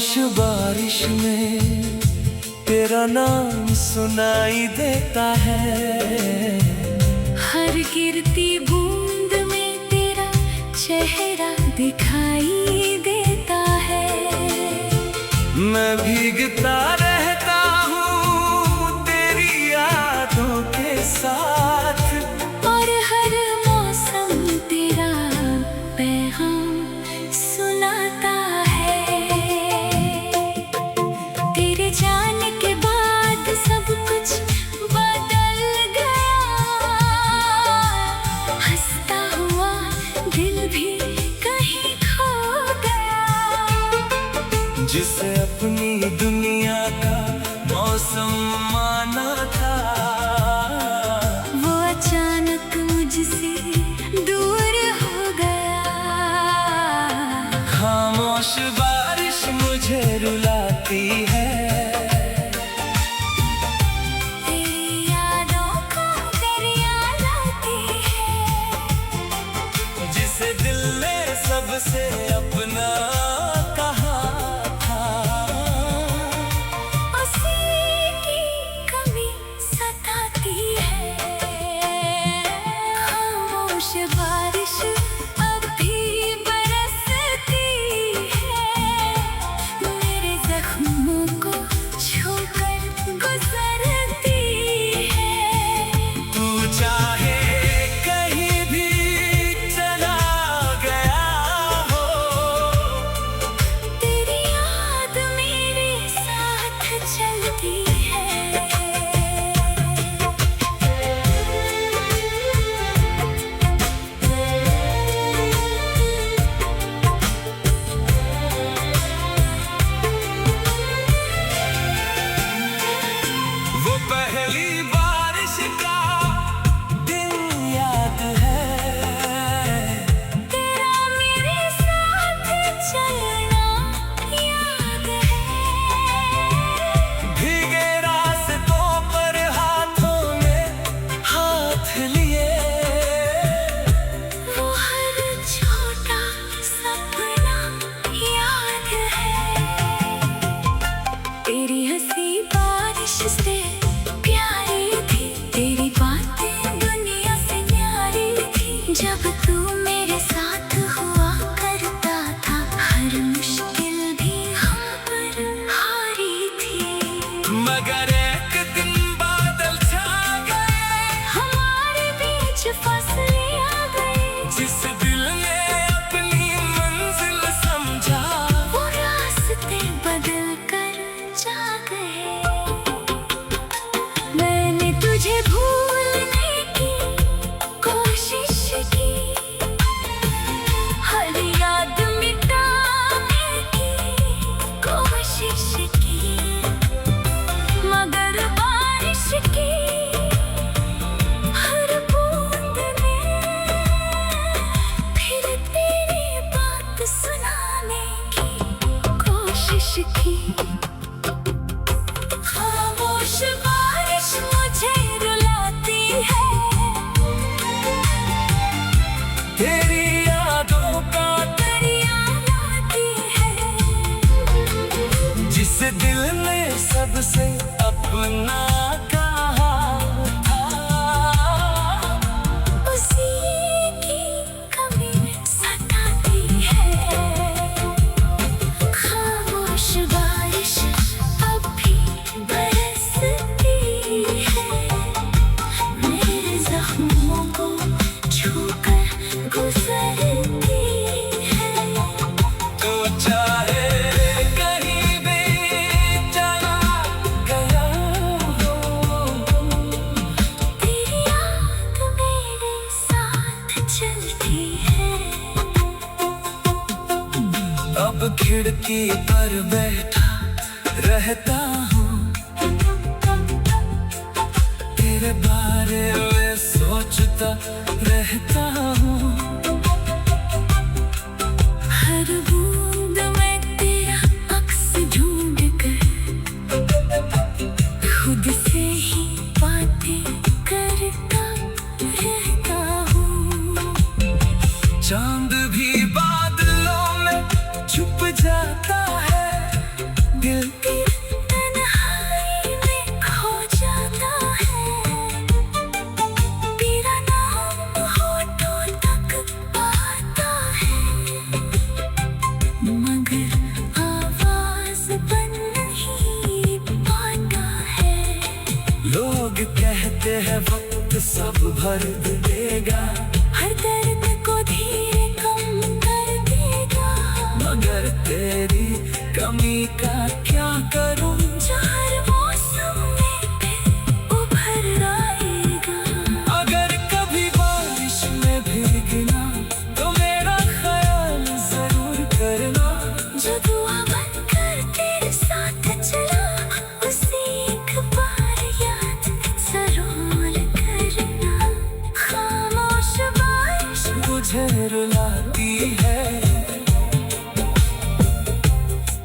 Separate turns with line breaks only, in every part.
बारिश में तेरा नाम सुनाई देता है।
हर गिरती बूंद में तेरा चेहरा दिखाई देता है।
मैं भीगता रहता हूँ तेरी यादों के साथ,
और हर मौसम तेरा पैगाम सुनाता है। तेरे जाने के बाद सब कुछ बदल गया, हंसता हुआ दिल भी कहीं खो गया।
जिसे अपनी दुनिया का मौसम माना था,
वो अचानक मुझसे दूर हो गया।
खामोश बारिश मुझे रुलाती है।
तेरी यादों को दरिया लाती है।
जिसे दिल ने सबसे अपना कहा था,
उसी की कमी सताती है। खामोश बारिश अब भी बरसती है, मेरे जख्मों को छूकर गुजरती है।
तू चाहे कहीं भी चला गया हो,
तेरी याद मेरे साथ चलती है।
वो पहली बारिश का दिन याद है।
तेरा मेरे साथ चलना याद है।
भीगे रास्तों पर हाथों में हाथ लिए,
वो हर छोटा सपना याद है। तेरी हंसी बारिश से प्यारी थी, तेरी बातें दुनिया से न्यारी थी। जब तू मेरे साथ हुआ करता था, हर मुश्किल भी हम पर हारी थी।
मगर एक दिन बादल छा गए,
हमारे बीच फासले आ गए।
जिस दिल ने अपनी मंजिल समझा,
वो रास्ते बदल कर जा गए। मैंने तुझे भूलने की कोशिश की, हर याद मिटाने की कोशिश की, मगर बारिश की हर बूंद ने फिर तेरी बात सुनाने की कोशिश की। खामोश बारिश मुझे रुलाती है।
तेरी यादों का
दरिया लाती है।
जिसे दिल ने सबसे अपना कहा था,
उसी की कमी सताती है। खामोश बारिश अब भी बरसती है, मेरे जख्मों को छूकर गुजरती है।
तू चाहे कहीं भी चला गया हो,
तेरी याद मेरे साथ चलती है।
अब खिड़की पर बैठा रहता हूँ, तेरे बारे में सोचता रहता हूँ।
हर बूंद में तेरा अक्स ढूंढ कर खुद से ही बातें करता रहता हूँ।
चांद भी बादलों में छुप जाता है, कहते हैं वक्त सब भर देगा,
हर दर्द को धीरे कम कर देगा।
मगर तेरी कमी का क्या करूं,
जो हर मौसम में फिर उभर आएगा।
अगर कभी बारिश में भीगना तो मेरा ख्याल जरूर करना।
जो दुआ बनकर तेरे साथ चला, उसे एक बार याद जरूर करना। खामोश बारिश
मुझे रुलाती है,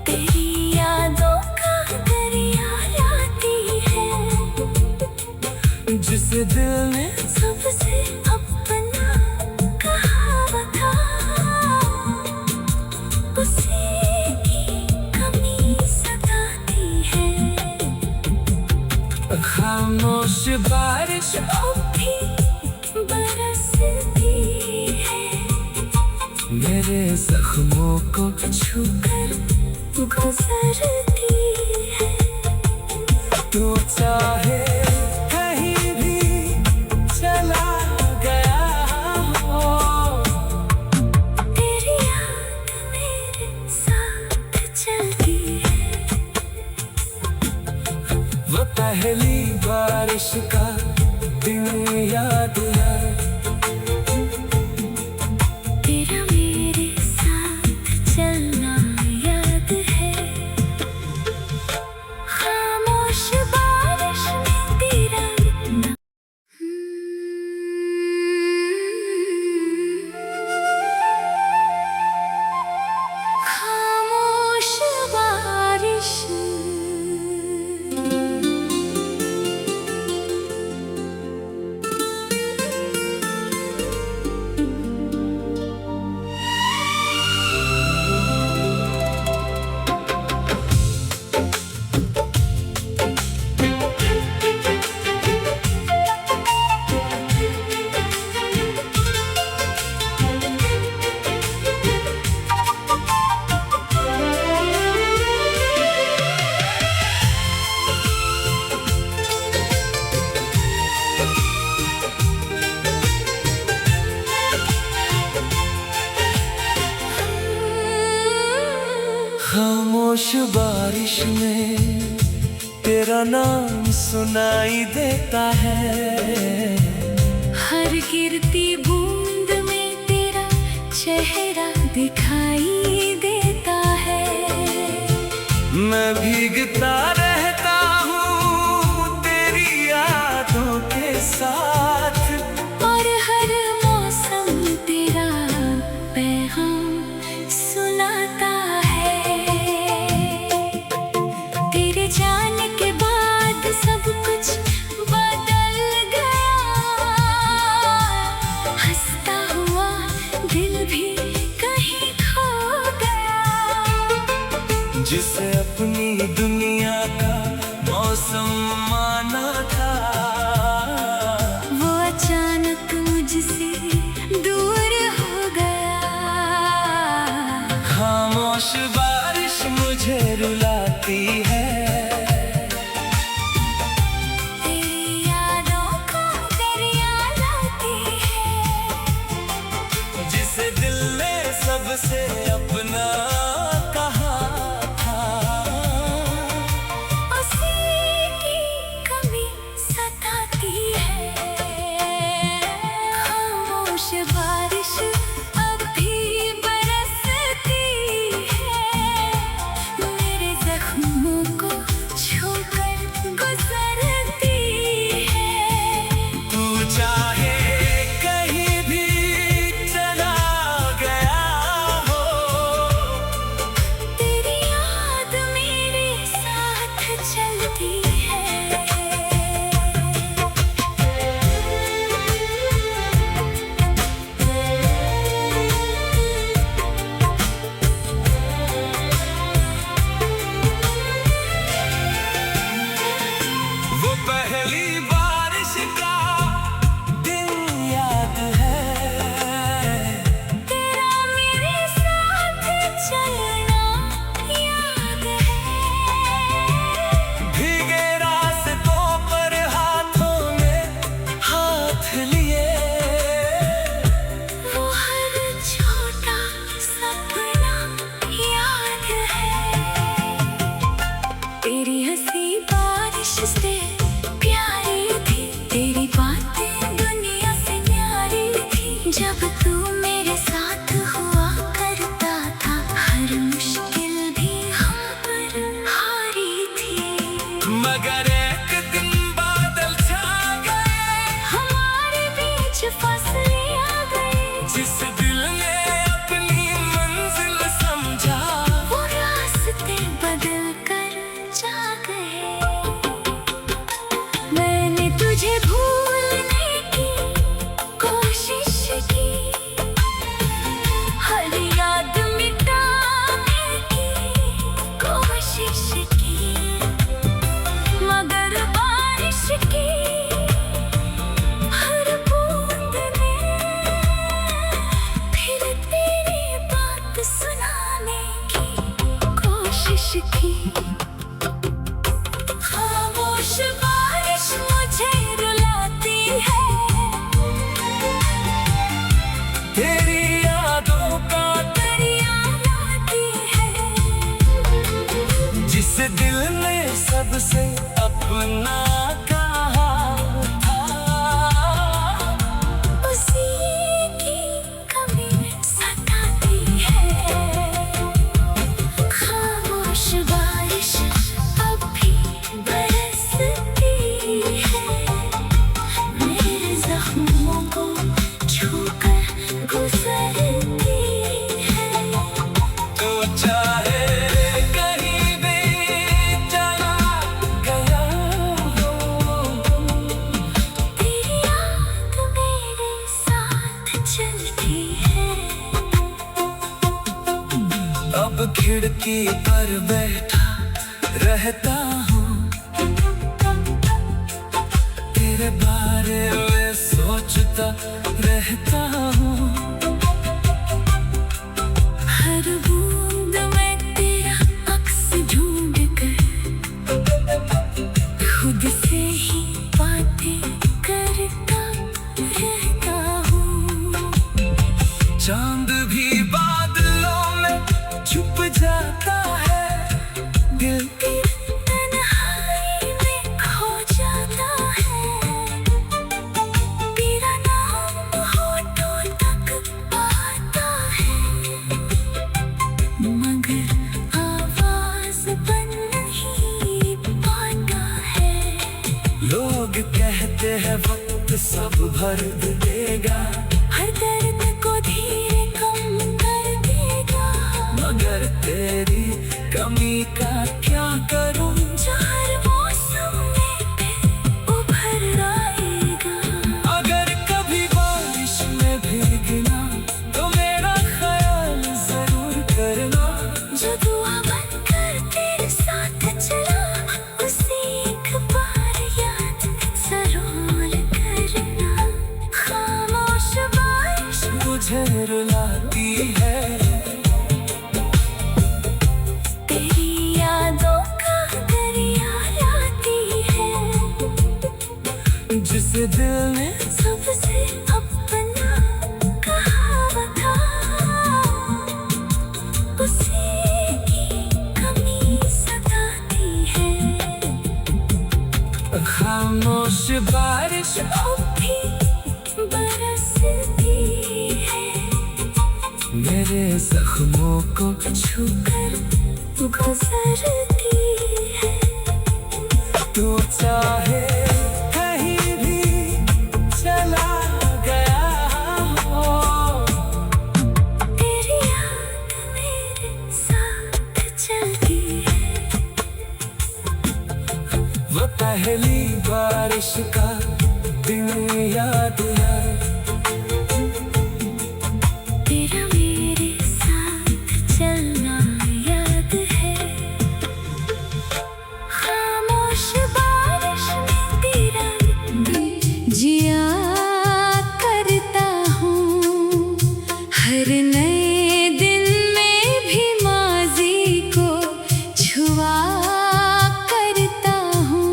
तेरी यादों का दरिया लाती है।
जिस दिल ने
सबसे अपना कहा था, उसी की कमी सताती है।
खामोश बारिश
अब भी बरसती है,
मेरे जख्मों को
छूकर गुजरती है।
तू चाहे कहीं भी चला गया हो,
तेरी याद मेरे साथ चलती है।
वो पहली बारिश का दिन याद है,
तेरा मेरे साथ चलना याद है। खामोश बारिश में तेरा ना खामोश बारिश।
खामोश बारिश में तेरा नाम सुनाई देता है।
हर गिरती बूंद में तेरा चेहरा दिखाई देता है।
मैं भीगता रहता हूँ तेरी यादों के साथ,
और हर मौसम तेरा पैगाम सुनाता है। तेरे जाने के बाद सब कुछ बदल गया, हंसता हुआ दिल भी कहीं खो गया।
जिसे अपनी दुनिया का मौसम माना था,
वो अचानक मुझसे दूर हो गया।
खामोश बारिश मुझे रुलाती है,
तेरी यादों का दरिया लाती है।
जिस दिल ने सबसे अपना कहा था,
उसी की कमी सताती है। खामोश बारिश अब भी बरसती है, मेरे जख्मों को छूकर गुजरती है।
तू चाहे कहीं भी चला गया हो, सबसे अपना कहा था।
उसी की कमी सताती है। खामोश बारिश अब भी बरसती है। मेरे जख्मों को छूकर गुजरती है।
तू चाहे कहीं भी चला गया हो,
तेरी याद मेरे साथ चलती है।
अब खिड़की पर बैठा रहता हूँ, तेरे बारे में सोचता रहता हूँ।
हर बूंद में तेरा अक्स ढूंढ कर खुद से ही बातें करता रहता हूँ।
चांद भी बादलों में छुप जाता है, दिल
तेरी तन्हाई में खो जाता है। तेरा नाम होठों तक आता है, मगर आवाज बन नहीं पाता है।
लोग कहते हैं वक्त सब भर देगा,
हर दर्द को धीरे कम कर देगा।
मगर तेरी कमी का क्या करूं।
जो हर मौसम में फिर उभर आएगा।
अगर कभी बारिश में भीगना तो मेरा ख्याल जरूर करना।
जो दुआ बनकर तेरे साथ चला, उसे एक बार याद जरूर करना। खामोश बारिश
मुझे रुलाती है,
तेरी यादों का दरिया लाती है।
जिसे दिल ने
सबसे अपना कहा था, उसी की कमी सताती है।
खामोश बारिश
अब भी बरसती है।
मेरे जख्मों को
छूकर गुजरती है।
तू चाहे कहीं भी चला गया हो,
तेरी याद मेरे साथ चलती है।
वो पहली बारिश का दिन याद है,
तेरा मेरे साथ चलना याद है। खामोश बारिश में तेरा जिया करता हूँ। हर नए दिन में भी माजी को छुआ करता हूँ।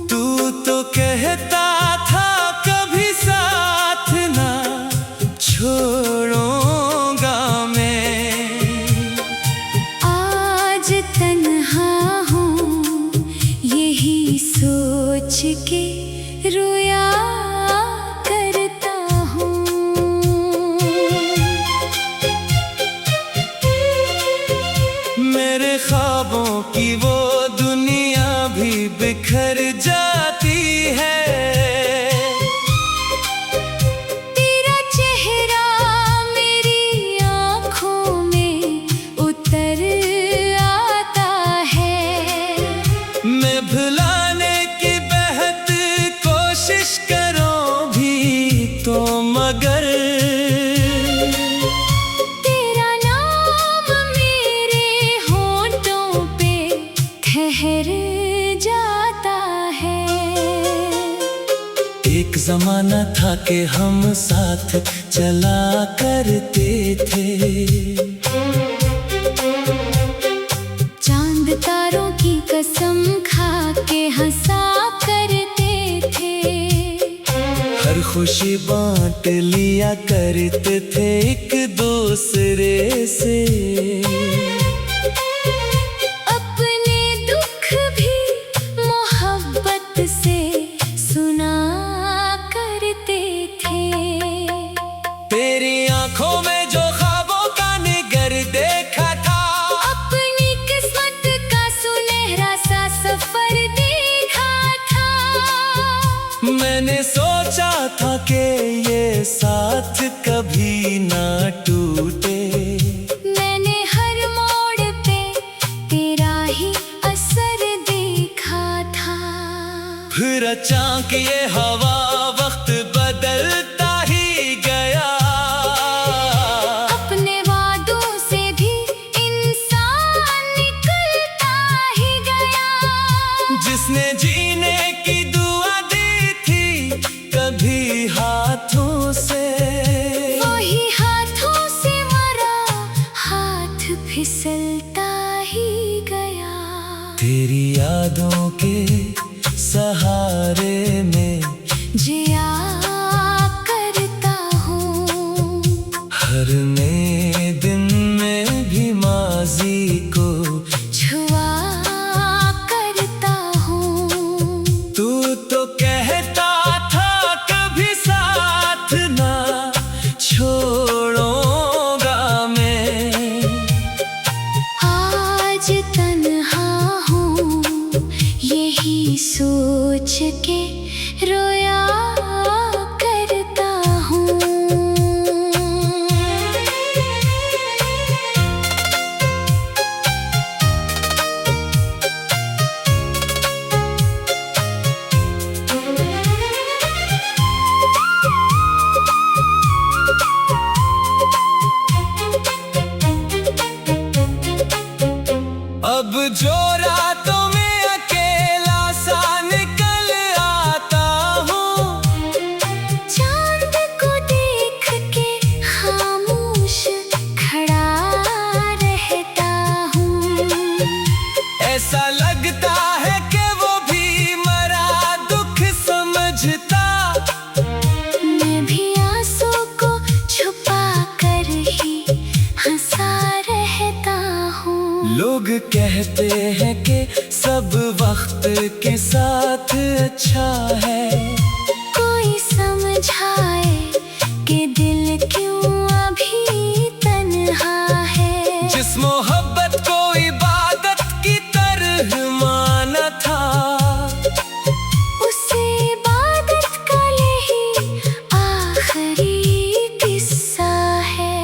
तू तो कहता था कभी साथ ना छोड़ूंगा मैं।
आज तन्हा हूँ यही सोच के रोया करता हूँ।
मेरे ख्वाबों की वो दुनिया भी बिखर जाती है।
तेरा चेहरा मेरी आँखों में उतर आता है।
मैं भुलाने की बेहद कोशिश करूं भी तो मगर
तेरा नाम मेरे होठों पे ठहर जाता है।
एक जमाना था कि हम साथ चला करते थे।
चांद तारों की कसम खा के हंसा करते थे।
हर खुशी बांट लिया करते थे एक दूसरे से।
अपने दुख भी
था कि ये साथ कभी ना टूटे।
मैंने हर मोड़ पे तेरा ही असर देखा था।
फिर अचानक ये हवा वक्त बदलता ही गया।
अपने वादों से भी इंसान निकलता ही गया।
जिसने जीने की दुआ दी थी कभी हाथों से,
वही हाथों से मरा, हाथ फिसलता ही गया।
तेरी यादों के सहारे में
जिया करता हूँ।
हर नए दिन में भी माजी को
छुआ करता हूँ।
तू तो कहता था कभी साथ ना छोड़ूंगा मैं।
आज तन्हा हूँ यही सोच के रोया करता हूँ।
अब जो रातों में अकेला सा निकल आता हूँ,
चांद को देख के खामोश खड़ा रहता हूँ।
ऐसा लगता है कि वो भी मरा दुख समझता।
मैं भी आंसू को छुपा कर ही हंसा रहता हूँ।
लोग कहते हैं कि सब वक्त के साथ अच्छा है।
कोई समझाए कि दिल क्यों अभी तन्हा है।
जिस मोहब्बत को इबादत की तरह माना था,
उसे इबादत का यही आखिरी किस्सा है।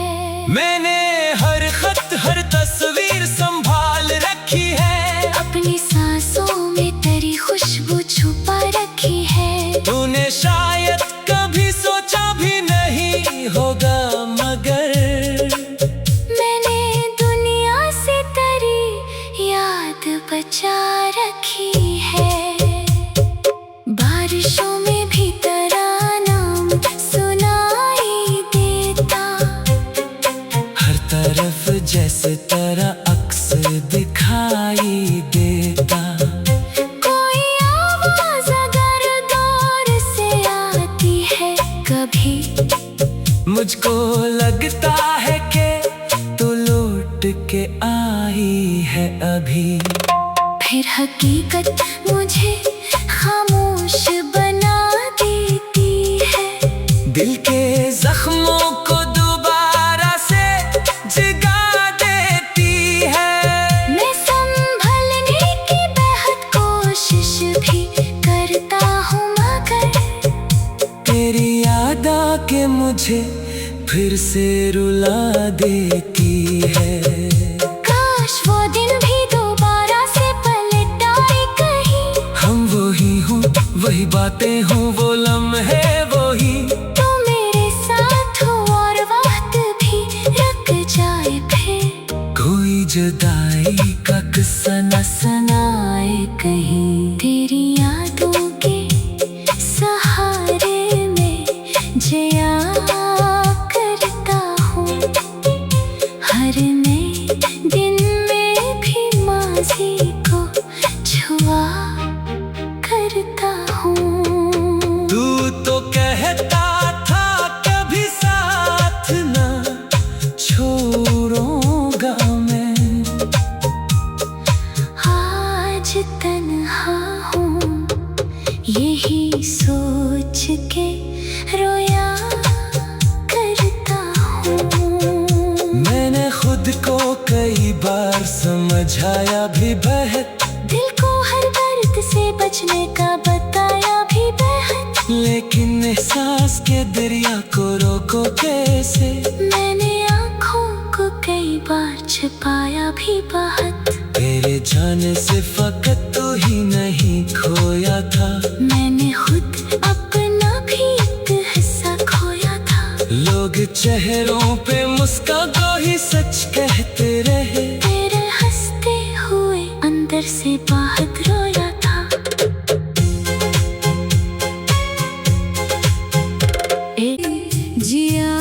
मैंने हर खत हर तस्वीर संभाल रखी है।
अपनी सांसों में तेरी खुशबू छुपा रखी है।
तूने शायद कभी सोचा भी नहीं होगा, मगर
मैंने दुनिया से तेरी याद बचा रखी है। बारिशों में भी तेरा नाम सुनाई देता।
हर तरफ जैसे तेरा अक्स दिखाई देता।
कोई आवाज अगर दूर से आती है कभी,
मुझको लगता है कि तू लौट के आई है अभी।
फिर हकीकत मुझे खामोश बना देती है।
दिल के जख्मों को दोबारा से जगा देती है।
मैं संभलने की बेहद कोशिश भी करता हूँ, मगर
तेरी याद आके मुझे फिर से रुला देती है।
काश वो दिन भी दोबारा से पलट आए कहीं।
हम वही हूँ, वही बातें हूँ, वो लम्हे वही।
तू मेरे साथ हो और वक्त भी रुक जाए फिर।
कोई जुदाई का किस्सा न
सुनाए कहीं। तेरी यादों के सहारे में जिया करता हूँ। हर नए दिन में भी माजी को छुआ करता हूँ।
तू तो कहता था कभी साथ ना छोड़ूंगा मैं।
आज तन्हा हूँ यही सोच के रोया करता हूँ।
मैंने खुद को कई बार समझाया भी बेहद,
दिल को हर दर्द से बचने का बताया भी बेहद।
लेकिन एहसास के दरिया को रोको कैसे।
मैंने आँखों को कई बार छिपाया भी बहुत।
तेरे जाने से फकत तू ही नहीं खोया था।
मैंने खुद अपना भी एक हिस्सा खोया था।
लोग चेहरों पे मुस्कुरा ही सच कहते रहे।
तेरे हंसते हुए अंदर से बाहर रोया था। जिया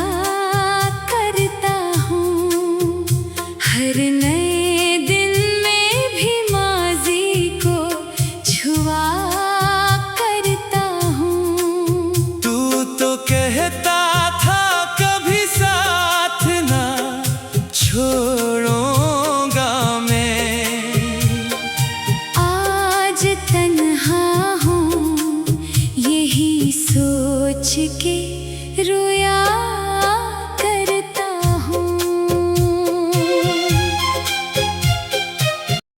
करता हूँ हर नए दिन में भी माजी को छुआ करता हूँ।
तू तो कहता था कभी साथ ना छोड़ूंगा मैं।
आज तन्हा हूँ यही सोच के रोए